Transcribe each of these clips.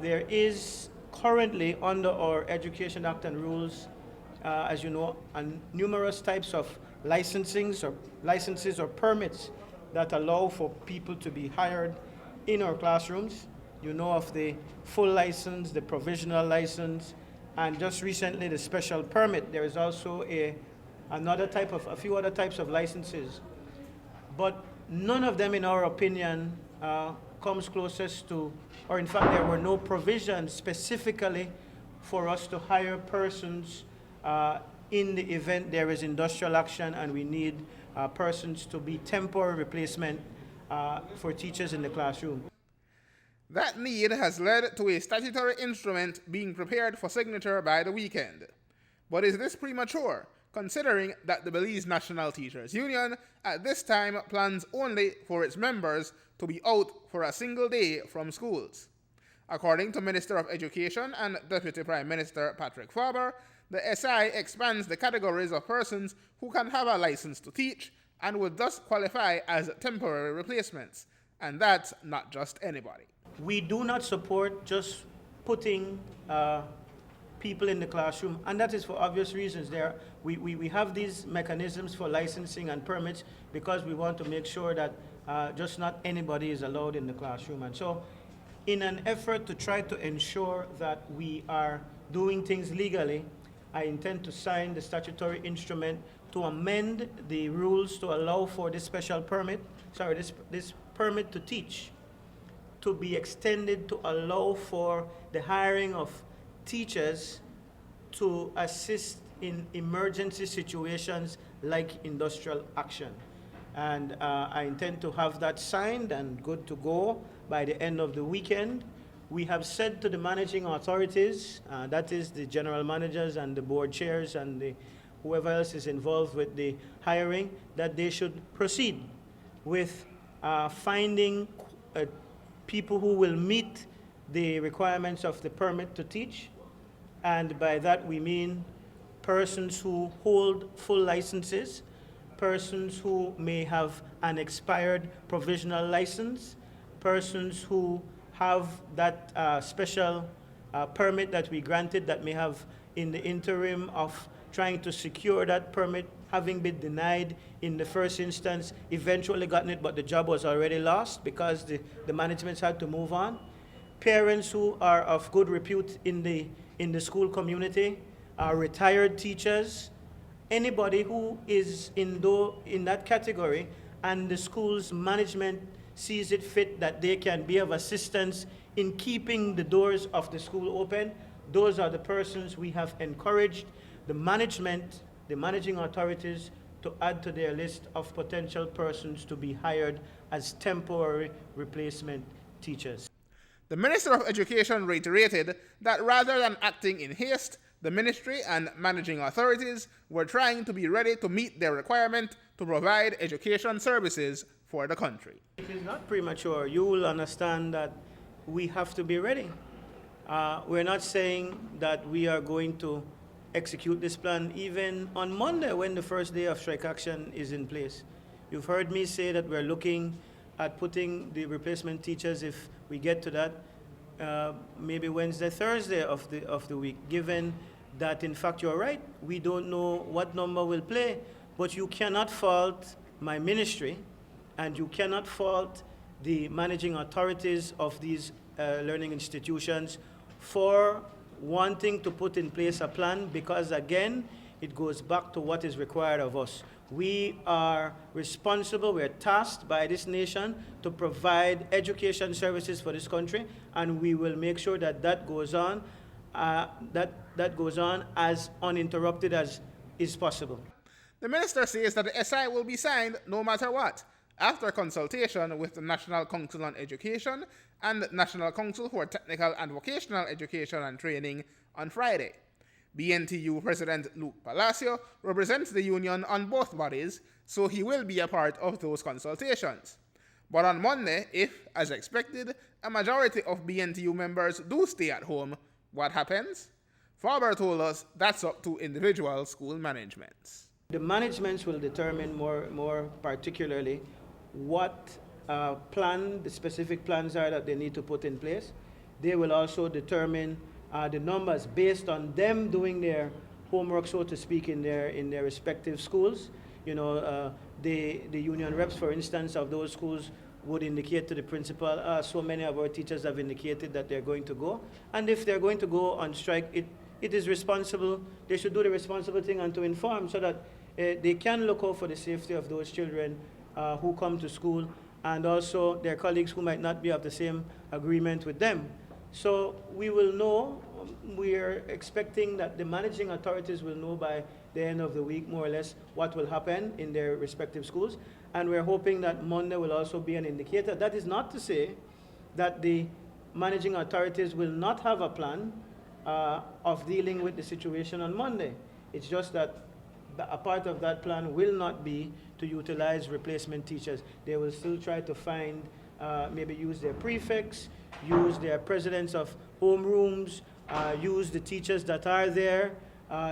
There is currently under our Education Act and rules, as you know, numerous types of licenses or permits that allow for people to be hired in our classrooms. You know of the full license, the provisional license, and just recently the special permit. There is also a few other types of licenses. But none of them, in our opinion, comes closest to, or in fact, there were no provisions specifically for us to hire persons in the event there is industrial action and we need persons to be temporary replacement for teachers in the classroom. That need has led to a statutory instrument being prepared for signature by the weekend. But is this premature, considering that the Belize National Teachers Union at this time plans only for its members to be out for a single day from schools? According to Minister of Education and Deputy Prime Minister Patrick Faber, the SI expands the categories of persons who can have a license to teach and would thus qualify as temporary replacements, and that's not just anybody. We do not support just putting people in the classroom, and that is for obvious reasons. We have these mechanisms for licensing and permits because we want to make sure that just not anybody is allowed in the classroom. And so in an effort to try to ensure that we are doing things legally, I intend to sign the statutory instrument to amend the rules to allow for this special permit, this permit to teach, to be extended to allow for the hiring of teachers to assist in emergency situations like industrial action. And I intend to have that signed and good to go by the end of the weekend. We have said to the managing authorities, that is the general managers and the board chairs and whoever else is involved with the hiring, that they should proceed with finding people who will meet the requirements of the permit to teach. And by that we mean persons who hold full licenses, persons who may have an expired provisional license, persons who have that special permit that we granted that may have, in the interim of trying to secure that permit, having been denied in the first instance, eventually gotten it, but the job was already lost because the managements had to move on. Parents who are of good repute in the school community, retired teachers, anybody who is in that category and the school's management sees it fit that they can be of assistance in keeping the doors of the school open, those are the persons we have encouraged the management, the managing authorities, to add to their list of potential persons to be hired as temporary replacement teachers. The Minister of Education reiterated that rather than acting in haste, the ministry and managing authorities were trying to be ready to meet their requirement to provide education services for the country. It is not premature. You will understand that we have to be ready. We're not saying that we are going to execute this plan even on Monday when the first day of strike action is in place. You've heard me say that we're looking at putting the replacement teachers, if we get to that, maybe Wednesday, Thursday of the week, given that, in fact, you're right, we don't know what number will play, but you cannot fault my ministry and you cannot fault the managing authorities of these learning institutions for wanting to put in place a plan, because again, it goes back to what is required of us. We are responsible, we're tasked by this nation to provide education services for this country, and we will make sure that that goes on, that goes on as uninterrupted as is possible. The minister says that the SI will be signed no matter what, after consultation with the National Council on Education and National Council for Technical and Vocational Education and Training on Friday. BNTU President Luke Palacio represents the union on both bodies, so he will be a part of those consultations. But on Monday, if, as expected, a majority of BNTU members do stay at home, what happens? Faber told us that's up to individual school managements. The managements will determine more particularly what the specific plans are that they need to put in place. they will also determine the numbers based on them doing their homework, so to speak, in their respective schools. You know, the union reps, for instance, of those schools would indicate to the principal, so many of our teachers have indicated that they're going to go. And if they're going to go on strike, it is responsible, they should do the responsible thing and to inform so that they can look out for the safety of those children who come to school and also their colleagues who might not be of the same agreement with them. So we will know, we are expecting that the managing authorities will know by the end of the week, more or less, what will happen in their respective schools. And we're hoping that Monday will also be an indicator. That is not to say that the managing authorities will not have a plan of dealing with the situation on Monday. It's just that a part of that plan will not be to utilize replacement teachers. They will still try to find, maybe use their prefects, use their presidents of homerooms, use the teachers that are there.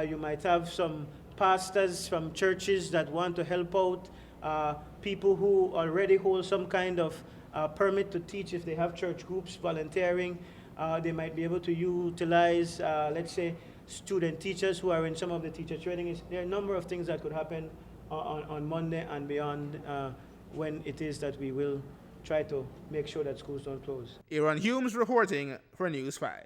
You might have some pastors from churches that want to help out, people who already hold some kind of permit to teach if they have church groups volunteering. They might be able to utilize, let's say, student teachers who are in some of the teacher training. There are a number of things that could happen on Monday and beyond when it is that we will try to make sure that schools don't close. Aaron Humes reporting for News 5.